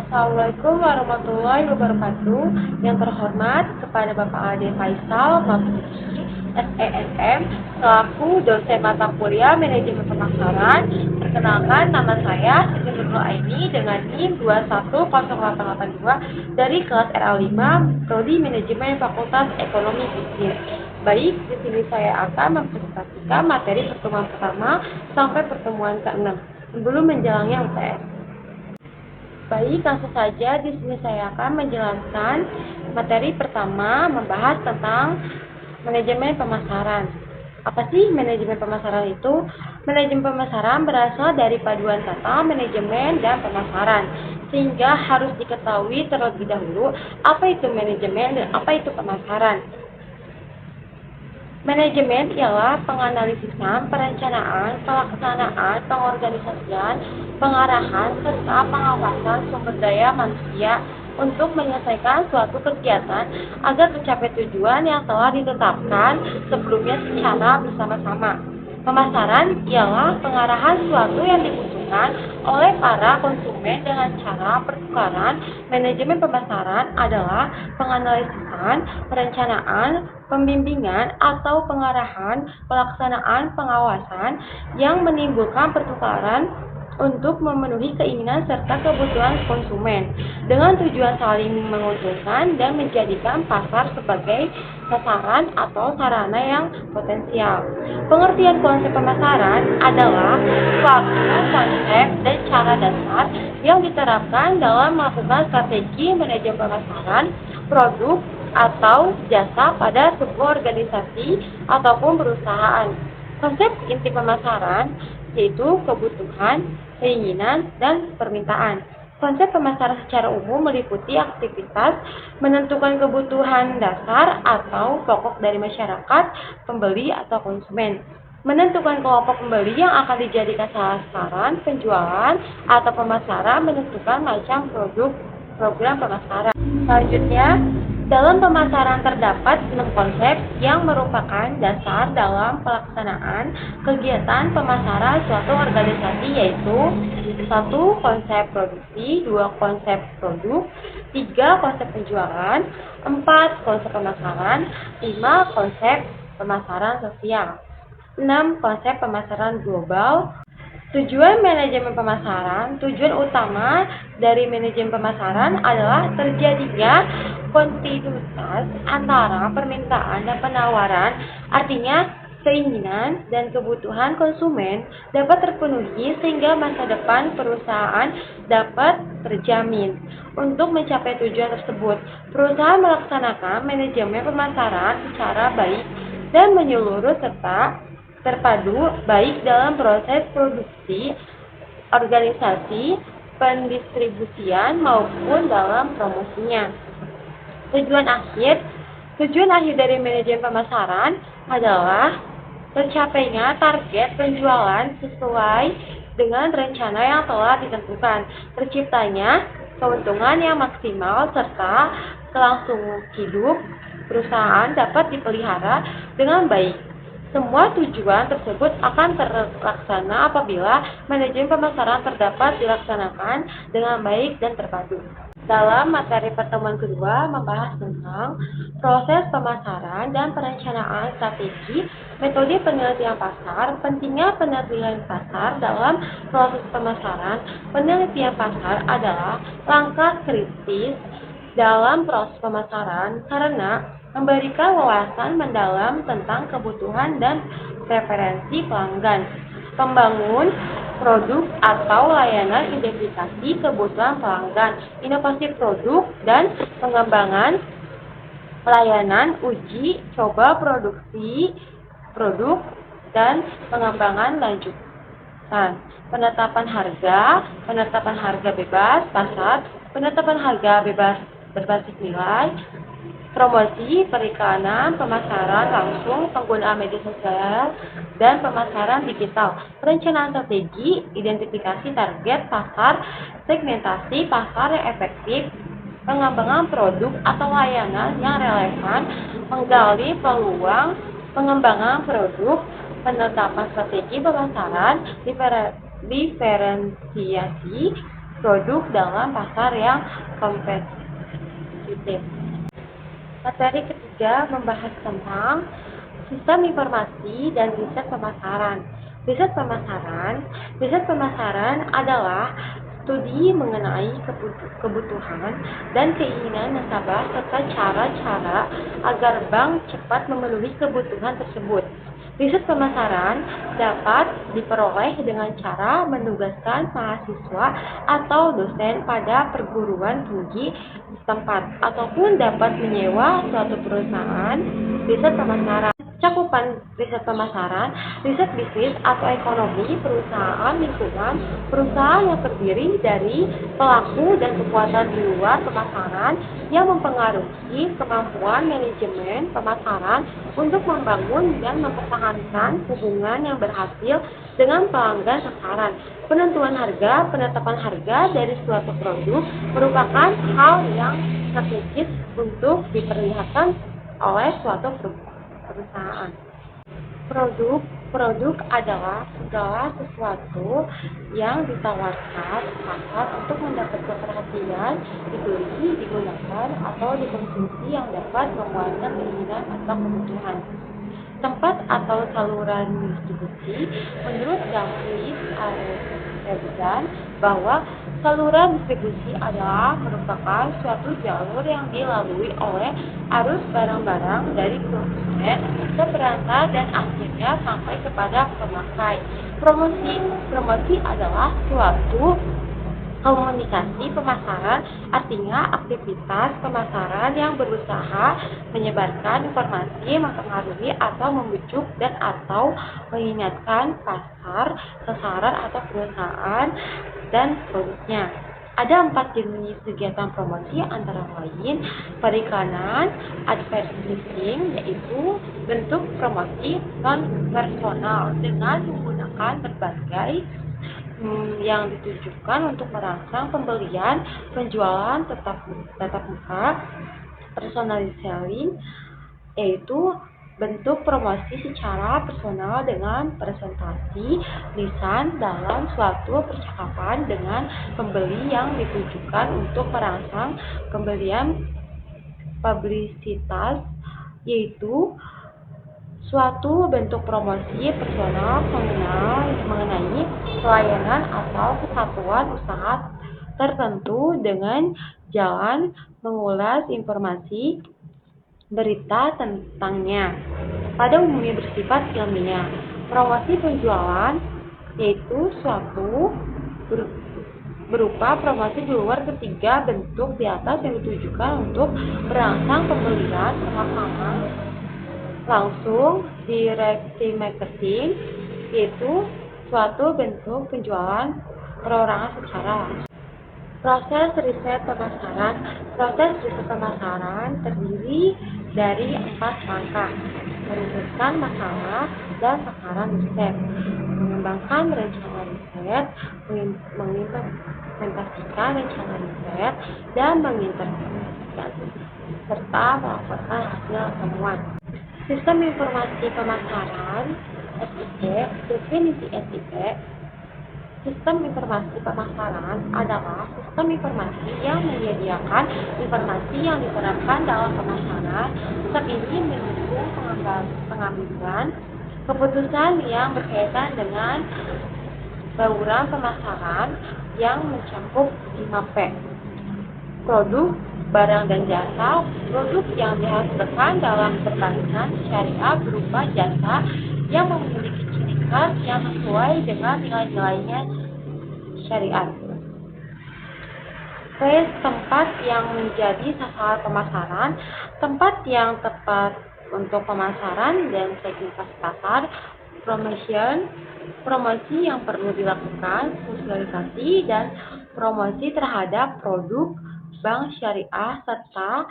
Assalamualaikum warahmatullahi wabarakatuh. Yang terhormat kepada Bapak Ade Faisal Maftuhi, SENM, selaku dosen mata kuliah Manajemen Pemasaran. Perkenalkan, nama saya Siti Nurul Aini dengan NIM 210882 dari kelas RA5, Prodi Manajemen Fakultas Ekonomi Bisnis. Baik, di sini saya akan mempresentasikan materi pertemuan pertama sampai pertemuan ke-6 sebelum menjalani UTS. Baik, langsung saja di sini saya akan menjelaskan materi pertama membahas tentang manajemen pemasaran. Apa sih manajemen pemasaran itu? Manajemen pemasaran berasal dari paduan kata manajemen dan pemasaran, sehingga harus diketahui terlebih dahulu apa itu manajemen dan apa itu pemasaran. Manajemen ialah penganalisisan, perencanaan, pelaksanaan, pengorganisasian, pengarahan, serta pengawasan sumber daya manusia untuk menyelesaikan suatu kegiatan agar tercapai tujuan yang telah ditetapkan sebelumnya secara bersama-sama. Pemasaran ialah pengarahan suatu yang dibutuhkan oleh para konsumen dengan cara pertukaran. Manajemen pemasaran adalah penganalisisan, perencanaan, pembimbingan atau pengarahan, pelaksanaan, pengawasan yang menimbulkan pertukaran untuk memenuhi keinginan serta kebutuhan konsumen dengan tujuan saling menguntungkan dan menjadikan pasar sebagai sasaran atau sarana yang potensial. Pengertian konsep pemasaran adalah suatu konsep dan cara dasar yang diterapkan dalam melakukan strategi manajemen pemasaran produk atau jasa pada sebuah organisasi ataupun perusahaan. Konsep inti pemasaran yaitu kebutuhan, keinginan, dan permintaan. Konsep pemasaran secara umum meliputi aktivitas menentukan kebutuhan dasar atau pokok dari masyarakat, pembeli, atau konsumen. Menentukan kelompok pembeli yang akan dijadikan sasaran penjualan atau pemasaran, menentukan macam produk program pemasaran. Selanjutnya, dalam pemasaran terdapat 6 konsep yang merupakan dasar dalam pelaksanaan kegiatan pemasaran suatu organisasi, yaitu 1. Konsep produksi, 2. Konsep produk, 3. Konsep penjualan, 4. Konsep pemasaran, 5. Konsep pemasaran sosial, 6. Konsep pemasaran global. Tujuan manajemen pemasaran, tujuan utama dari manajemen pemasaran adalah terjadinya kontinuitas antara permintaan dan penawaran, artinya keinginan dan kebutuhan konsumen dapat terpenuhi sehingga masa depan perusahaan dapat terjamin. Untuk mencapai tujuan tersebut, perusahaan melaksanakan manajemen pemasaran secara baik dan menyeluruh serta terpadu baik dalam proses produksi, organisasi, pendistribusian maupun dalam promosinya. Tujuan akhir dari manajemen pemasaran adalah tercapainya target penjualan sesuai dengan rencana yang telah ditentukan, terciptanya keuntungan yang maksimal serta kelangsungan hidup perusahaan dapat dipelihara dengan baik. Semua tujuan tersebut akan terlaksana apabila manajemen pemasaran terdapat dilaksanakan dengan baik dan terpadu. Dalam materi pertemuan kedua membahas tentang proses pemasaran dan perencanaan strategi, metode penelitian pasar, pentingnya penelitian pasar dalam proses pemasaran. Penelitian pasar adalah langkah kritis dalam proses pemasaran karena memberikan wawasan mendalam tentang kebutuhan dan preferensi pelanggan, membangun produk atau layanan, identifikasi kebutuhan pelanggan, inovasi produk dan pengembangan layanan, uji coba produksi produk dan pengembangan lanjutan, penetapan harga bebas pasar, penetapan harga bebas berbasis nilai, promosi, periklanan, pemasaran langsung, penggunaan media sosial, dan pemasaran digital. Perencanaan strategi, identifikasi target pasar, segmentasi pasar yang efektif, pengembangan produk atau layanan yang relevan, menggali peluang, pengembangan produk, penetapan strategi pemasaran, diferensiasi, produk dalam pasar yang kompetitif. Materi ketiga membahas tentang sistem informasi dan riset pemasaran. Riset pemasaran adalah studi mengenai kebutuhan dan keinginan nasabah serta cara-cara agar bank cepat memenuhi kebutuhan tersebut. Riset pemasaran dapat diperoleh dengan cara menugaskan mahasiswa atau dosen pada perguruan tinggi setempat, ataupun dapat menyewa suatu perusahaan riset pemasaran. Cakupan riset pemasaran, riset bisnis atau ekonomi, perusahaan lingkungan, perusahaan yang terdiri dari pelaku dan kekuatan di luar pemasaran yang mempengaruhi kemampuan manajemen pemasaran untuk membangun dan mempertahankan hubungan yang berhasil dengan pelanggan sasaran. Penetapan harga dari suatu produk merupakan hal yang strategis untuk diperlihatkan oleh suatu perusahaan. Produk adalah segala sesuatu yang ditawarkan pasar untuk mendapatkan perhatian, dibeli, digunakan, atau dikonsumsi yang dapat memuaskan keinginan atau kebutuhan. Tempat atau saluran distribusi. Menurut David Arezan bahwa saluran distribusi adalah merupakan suatu jalur yang dilalui oleh arus barang-barang dari produsen ke perantara dan akhirnya sampai kepada pemakai. Promosi adalah suatu komunikasi pemasaran, artinya aktivitas pemasaran yang berusaha menyebarkan informasi, mempengaruhi atau membujuk dan atau mengingatkan pasar, sasaran atau perusahaan dan produknya. Ada 4 jenis kegiatan promosi antara lain periklanan, advertising, yaitu bentuk promosi non-personal dengan menggunakan berbagai yang ditujukan untuk merangsang pembelian, penjualan tatap muka, personalized selling, yaitu bentuk promosi secara personal dengan presentasi lisan dalam suatu percakapan dengan pembeli yang ditujukan untuk merangsang pembelian. Publisitas, yaitu suatu bentuk promosi personal mengenai pelayanan atau kesatuan usaha tertentu dengan jalan mengulas informasi berita tentangnya. Pada umumnya bersifat ilmiah. Promosi penjualan, yaitu suatu berupa promosi di luar ketiga bentuk di atas yang ditujukan untuk merangsang pembelian pemasaran langsung. Direksi marketing, yaitu suatu bentuk penjualan perorangan secara langsung. Proses riset pemasaran terdiri dari 4 langkah: merumuskan masalah dan sasaran riset, mengembangkan rencana riset, mengimplementasikan rencana riset, dan menginterpretasikan serta melaporkan hasil temuan. Sistem informasi pemasaran (SIP). Definisi SIP. Sistem informasi pemasaran adalah sistem informasi yang menyediakan informasi yang diterapkan dalam pemasaran. Sistem ini mendukung pengambilan keputusan yang berkaitan dengan bauran pemasaran yang mencakup 5P. Produk, barang dan jasa. Produk yang dihasilkan dalam perbankan syariah berupa jasa yang memiliki ciri khas yang sesuai dengan nilai-nilainya syariat. Tempat yang menjadi sasaran pemasaran. Tempat yang tepat untuk pemasaran dan segmentasi pasar. Promosi yang perlu dilakukan, sosialisasi dan promosi terhadap produk bank syariah serta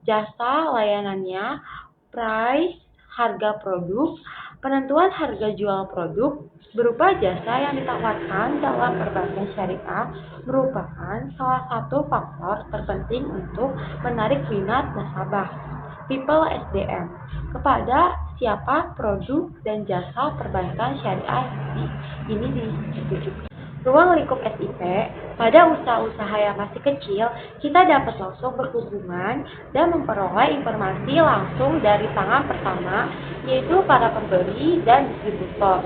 jasa layanannya. Price, harga produk. Penentuan harga jual produk berupa jasa yang ditawarkan dalam perbankan syariah merupakan salah satu faktor terpenting untuk menarik minat nasabah. People SDM. Kepada siapa produk dan jasa perbankan syariah ini ditujukan. ruang lingkup SIP, pada usaha-usaha yang masih kecil, kita dapat langsung berhubungan dan memperoleh informasi langsung dari tangan pertama, yaitu para pembeli dan distributor.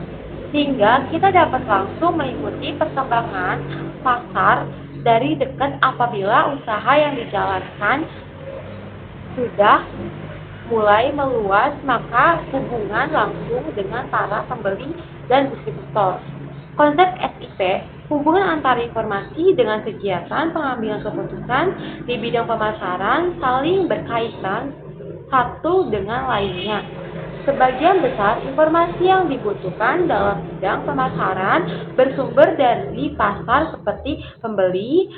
Sehingga kita dapat langsung mengikuti perkembangan pasar dari dekat apabila usaha yang dijalankan sudah mulai meluas, maka hubungan langsung dengan para pembeli dan distributor. Konsep SIP, hubungan antara informasi dengan kegiatan pengambilan keputusan di bidang pemasaran saling berkaitan satu dengan lainnya. Sebagian besar informasi yang dibutuhkan dalam bidang pemasaran bersumber dari pasar seperti pembeli,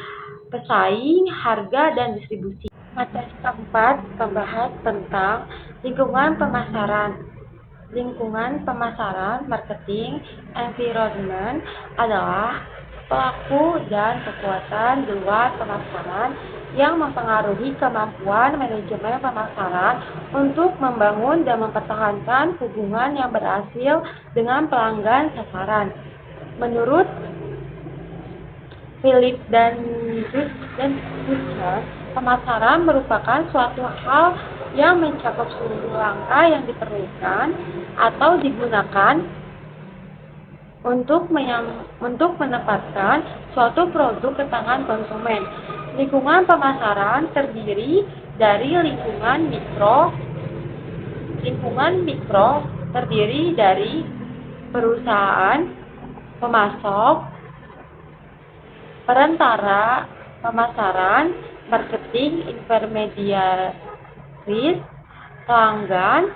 pesaing, harga, dan distribusi. Materi keempat membahas tentang lingkungan pemasaran. Lingkungan pemasaran, marketing, environment adalah pelaku dan kekuatan di luar pemasaran yang mempengaruhi kemampuan manajemen pemasaran untuk membangun dan mempertahankan hubungan yang berhasil dengan pelanggan sasaran. Menurut Philip dan Richard, pemasaran merupakan suatu hal yang mencakup seluruh langkah yang diperlukan atau digunakan untuk menempatkan suatu produk ke tangan konsumen. Lingkungan pemasaran terdiri dari lingkungan mikro. Lingkungan mikro terdiri dari perusahaan, pemasok, perantara, pemasaran, marketing, intermediaris, pelanggan,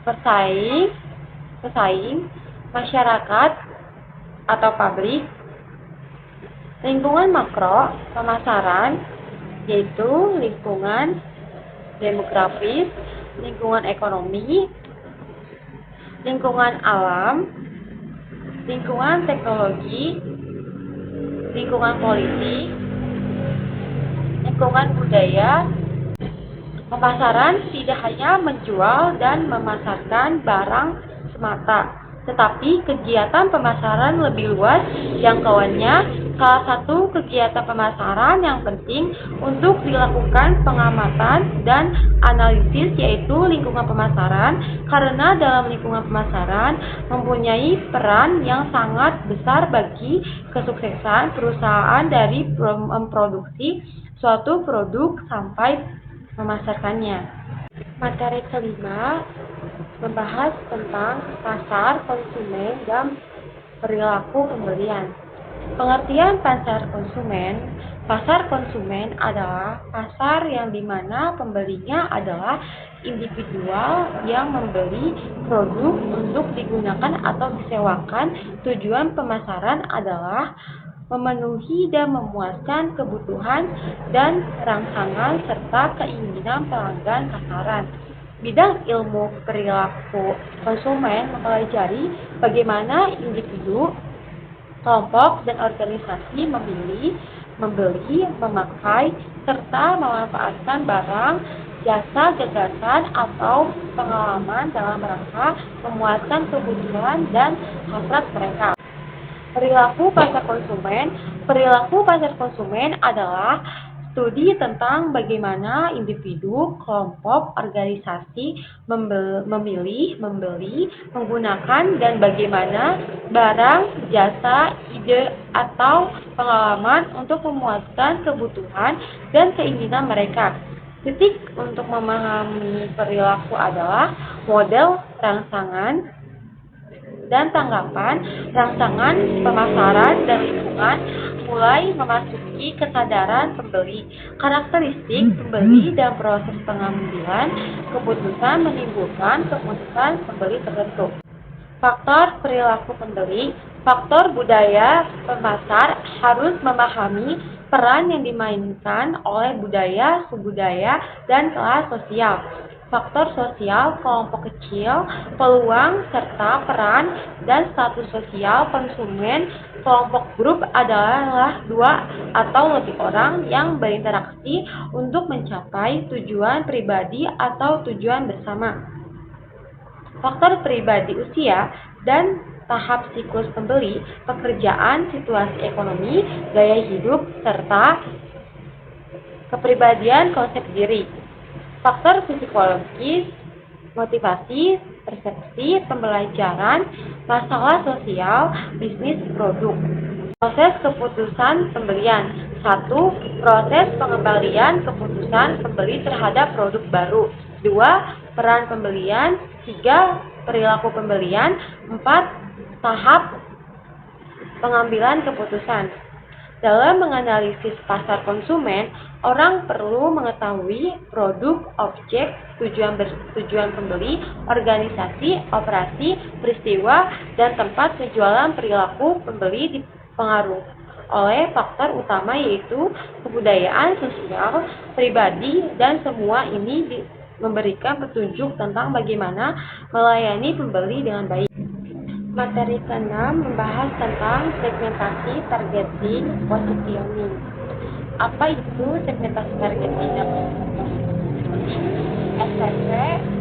pesaing, masyarakat atau pabrik. Lingkungan makro pemasaran yaitu lingkungan demografis, lingkungan ekonomi, lingkungan alam, lingkungan teknologi, lingkungan politik, lingkungan budaya. Pemasaran tidak hanya menjual dan memasarkan barang semata, tetapi kegiatan pemasaran lebih luas jangkauannya. Salah satu kegiatan pemasaran yang penting untuk dilakukan pengamatan dan analisis yaitu lingkungan pemasaran, karena dalam lingkungan pemasaran mempunyai peran yang sangat besar bagi kesuksesan perusahaan dari memproduksi suatu produk sampai memasarkannya. Materi kelima membahas tentang pasar konsumen dan perilaku pembelian. Pengertian pasar konsumen adalah pasar yang dimana pembelinya adalah individual yang membeli produk untuk digunakan atau disewakan. Tujuan pemasaran adalah memenuhi dan memuaskan kebutuhan dan rangsangan serta keinginan pelanggan sasaran. Bidang ilmu perilaku konsumen mempelajari bagaimana individu, kelompok, dan organisasi memilih, membeli, memakai, serta memanfaatkan barang, jasa, gagasan, atau pengalaman dalam rangka memuaskan kebutuhan dan hasrat mereka. Perilaku pasar konsumen adalah studi tentang bagaimana individu, kelompok, organisasi memilih, membeli, menggunakan, dan bagaimana barang, jasa, ide, atau pengalaman untuk memuaskan kebutuhan dan keinginan mereka. Titik untuk memahami perilaku adalah model rangsangan dan tanggapan, rangsangan, pemasaran, dan lingkungan mulai memasuki kesadaran pembeli. Karakteristik pembeli dan proses pengambilan keputusan menimbulkan keputusan pembeli tertentu. Faktor perilaku pembeli. Faktor budaya pemasar harus memahami peran yang dimainkan oleh budaya, subudaya, dan kelas sosial. Faktor sosial, kelompok kecil, peluang, serta peran dan status sosial konsumen. Kelompok grup adalah dua atau lebih orang yang berinteraksi untuk mencapai tujuan pribadi atau tujuan bersama. Faktor pribadi, usia dan tahap siklus pembeli, pekerjaan, situasi ekonomi, gaya hidup, serta kepribadian konsep diri. Faktor psikologis, motivasi, persepsi, pembelajaran, masalah sosial, bisnis produk. Proses keputusan pembelian. 1. Proses pengembalian keputusan pembeli terhadap produk baru. 2. Peran pembelian. 3. Perilaku pembelian. 4. Tahap pengambilan keputusan. Dalam menganalisis pasar konsumen, orang perlu mengetahui produk, objek, tujuan pembeli, organisasi, operasi, peristiwa, dan tempat penjualan. Perilaku pembeli dipengaruhi oleh faktor utama yaitu kebudayaan, sosial, pribadi, dan semua ini memberikan petunjuk tentang bagaimana melayani pembeli dengan baik. Materi ke-6 membahas tentang segmentasi, targeting, positioning. Apa itu segmentasi, targeting, dan positioning? STP,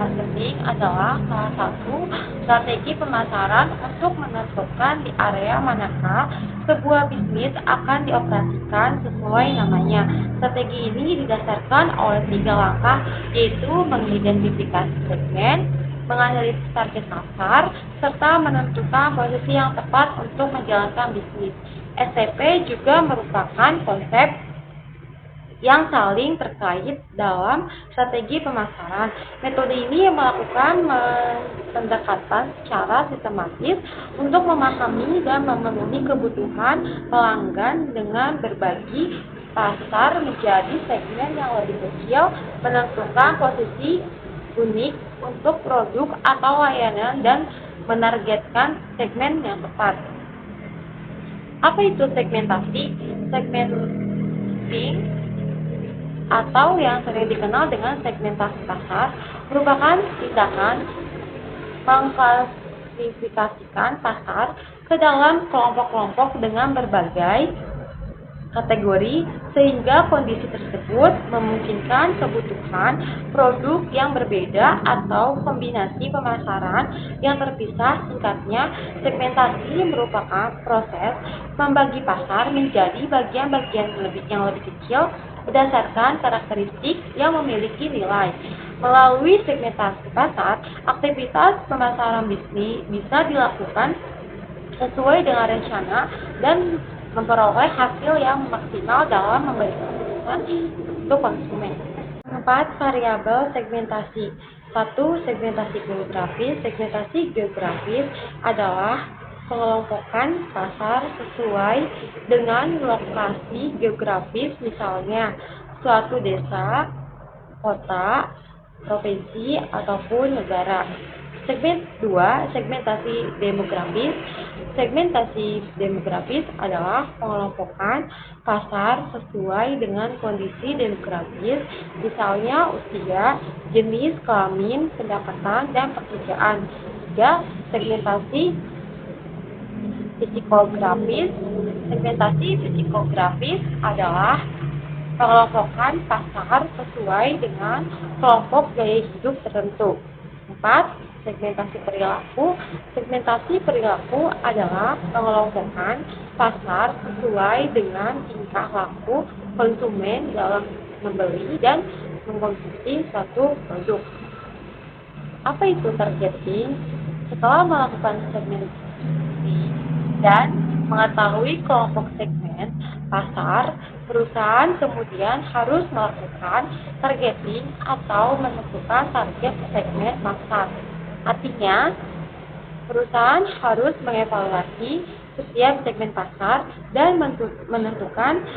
marketing adalah salah satu strategi pemasaran untuk menentukan di area manakah sebuah bisnis akan dioperasikan sesuai namanya. Strategi ini didasarkan oleh 3 langkah, yaitu mengidentifikasi segmen, menganalisis target pasar, serta menentukan posisi yang tepat untuk menjalankan bisnis. STP juga merupakan konsep yang saling terkait dalam strategi pemasaran. Metode ini melakukan pendekatan secara sistematis untuk memahami dan memenuhi kebutuhan pelanggan dengan berbagi pasar menjadi segmen yang lebih kecil, menentukan posisi unik untuk produk atau layanan, dan menargetkan segmen yang tepat. Apa itu segmentasi? Segmenting atau yang sering dikenal dengan segmentasi pasar merupakan tindakan mengklasifikasikan pasar ke dalam kelompok-kelompok dengan berbagai kategori sehingga kondisi tersebut memungkinkan kebutuhan produk yang berbeda atau kombinasi pemasaran yang terpisah. Singkatnya, segmentasi merupakan proses membagi pasar menjadi bagian-bagian yang lebih kecil berdasarkan karakteristik yang memiliki nilai. Melalui segmentasi pasar, aktivitas pemasaran bisnis bisa dilakukan sesuai dengan rencana dan memperoleh hasil yang maksimal dalam memberikan keputusan untuk konsumen. 4. Variabel segmentasi. 1. Segmentasi geografis. Segmentasi geografis adalah pengelompokan pasar sesuai dengan lokasi geografis, misalnya suatu desa, kota, provinsi, ataupun negara. Segmen 2. Segmentasi demografis. Segmentasi demografis adalah pengelompokan pasar sesuai dengan kondisi demografis, misalnya usia, jenis kelamin, pendapatan, dan pekerjaan. 3. Segmentasi psikografis. Segmentasi psikografis adalah pengelompokan pasar sesuai dengan kelompok gaya hidup tertentu. 4. Segmentasi perilaku. Segmentasi perilaku adalah pengelompokan pasar sesuai dengan tingkah laku konsumen dalam membeli dan mengkonsumsi suatu produk. Apa itu targeting? Setelah melakukan segmentasi dan mengetahui kelompok segmen pasar, perusahaan kemudian harus melakukan targeting atau menentukan target segmen pasar. Artinya, perusahaan harus mengevaluasi setiap segmen pasar dan menentukan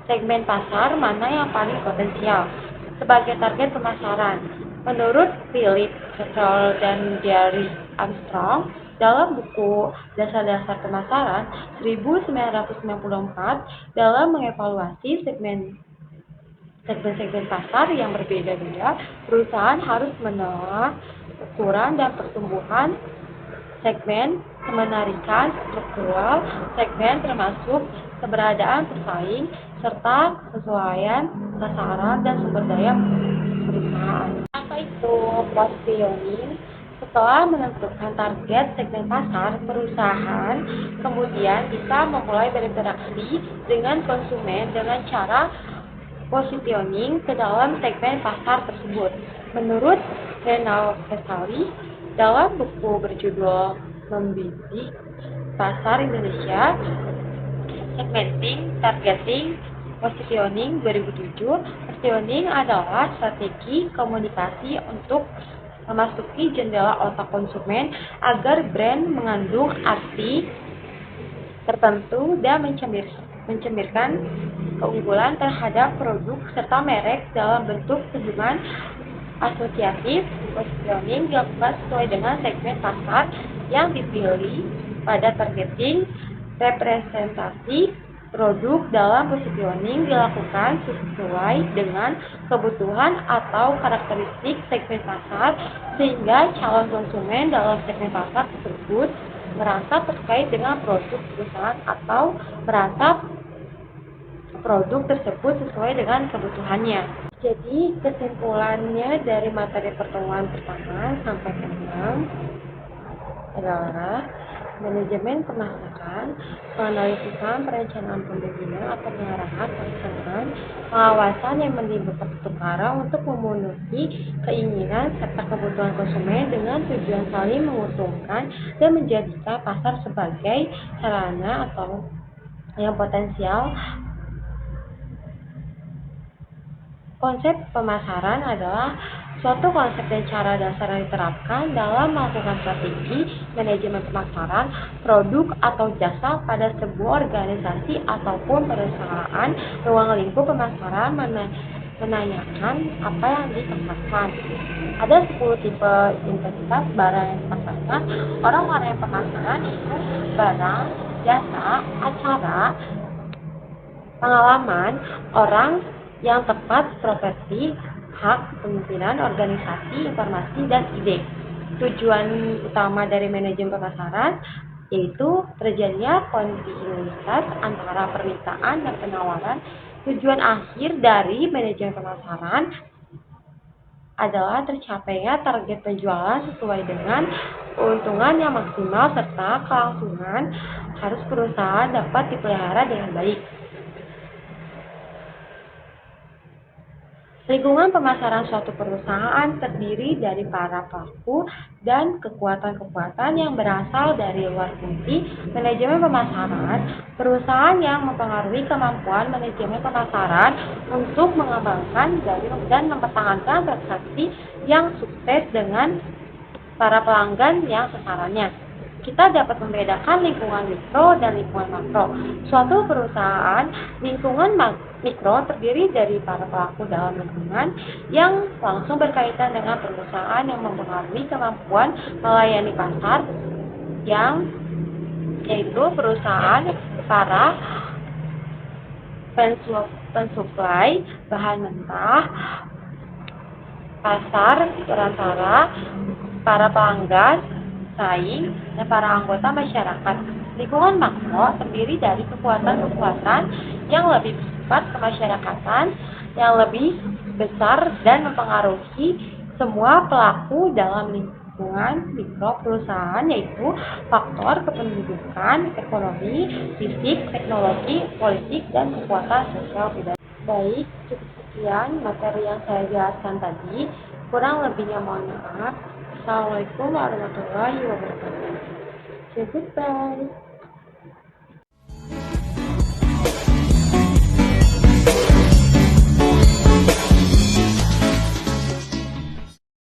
segmen pasar mana yang paling potensial sebagai target pemasaran. Menurut Philip Kettle dan Gary Armstrong, dalam buku Dasar-Dasar Pemasaran 1994, dalam mengevaluasi segmen-segmen pasar yang berbeda-beda, perusahaan harus menolak ukuran dan pertumbuhan segmen, kemenarikan struktural segmen termasuk keberadaan pesaing, serta kesesuaian sasaran dan sumber daya perusahaan. Apa itu positioning? Setelah menentukan target segmen pasar, perusahaan kemudian bisa memulai berinteraksi dengan konsumen dengan cara positioning ke dalam segmen pasar tersebut. Menurut Renal Vesali, dalam buku berjudul Membidik Pasar Indonesia, Segmenting, Targeting, Positioning 2007, positioning adalah strategi komunikasi untuk memasuki jendela otak konsumen agar brand mengandung arti tertentu dan mencemirkan keunggulan terhadap produk serta merek dalam bentuk hubungan asosiatif. Positioning dilakukan sesuai dengan segmen pasar yang dipilih pada targeting. Representasi produk dalam positioning dilakukan sesuai dengan kebutuhan atau karakteristik segmen pasar sehingga calon konsumen dalam segmen pasar tersebut merasa terkait dengan produk perusahaan atau merasa produk tersebut sesuai dengan kebutuhannya. Jadi kesimpulannya dari materi pertemuan pertama sampai ke-6 adalah manajemen pemasaran, penganalisisan perencanaan pembimbingan atau pengarahan, pelaksanaan, pengawasan yang menimbulkan pertukaran untuk memenuhi keinginan serta kebutuhan konsumen dengan tujuan saling menguntungkan dan menjadikan pasar sebagai sarana atau yang potensial. Konsep pemasaran adalah suatu konsep dan cara dasar yang diterapkan dalam melakukan strategi manajemen pemasaran produk atau jasa pada sebuah organisasi ataupun perusahaan. Ruang lingkup pemasaran menanyakan apa yang dipasarkan. Ada 10 tipe intensitas barang yang dipasarkan. Orang-orang yang pemasaran itu barang, jasa, acara, pengalaman, orang yang tepat, profesi, hak, kepemimpinan, organisasi, informasi, dan ide. Tujuan utama dari manajemen pemasaran yaitu terjadinya kontinuitas antara permintaan dan penawaran. Tujuan akhir dari manajemen pemasaran adalah tercapainya target penjualan sesuai dengan keuntungan yang maksimal serta kelangsungan harus perusahaan dapat dipelihara dengan baik. Lingkungan pemasaran suatu perusahaan terdiri dari para pelaku dan kekuatan-kekuatan yang berasal dari luar fungsi manajemen pemasaran. Perusahaan yang mempengaruhi kemampuan manajemen pemasaran untuk mengembangkan dan mempertahankan transaksi yang sukses dengan para pelanggan yang sasarannya. Kita dapat membedakan lingkungan mikro dan lingkungan makro. Suatu perusahaan lingkungan mikro terdiri dari para pelaku dalam lingkungan yang langsung berkaitan dengan perusahaan yang mempengaruhi kemampuan melayani pasar, yang yaitu perusahaan para pensuplai bahan mentah, pasar perantara, para pelanggan, saing, dan para anggota masyarakat. Lingkungan makro terdiri dari kekuatan-kekuatan yang lebih bersifat kemasyarakatan, yang lebih besar dan mempengaruhi semua pelaku dalam lingkungan mikro perusahaan, yaitu faktor kependudukan, ekonomi, fisik, teknologi, politik, dan kekuatan sosial budaya. Baik, cukup sekian materi yang saya jelaskan tadi. Kurang lebihnya mohon maaf. Assalamualaikum warahmatullahi wabarakatuh. Goodbye.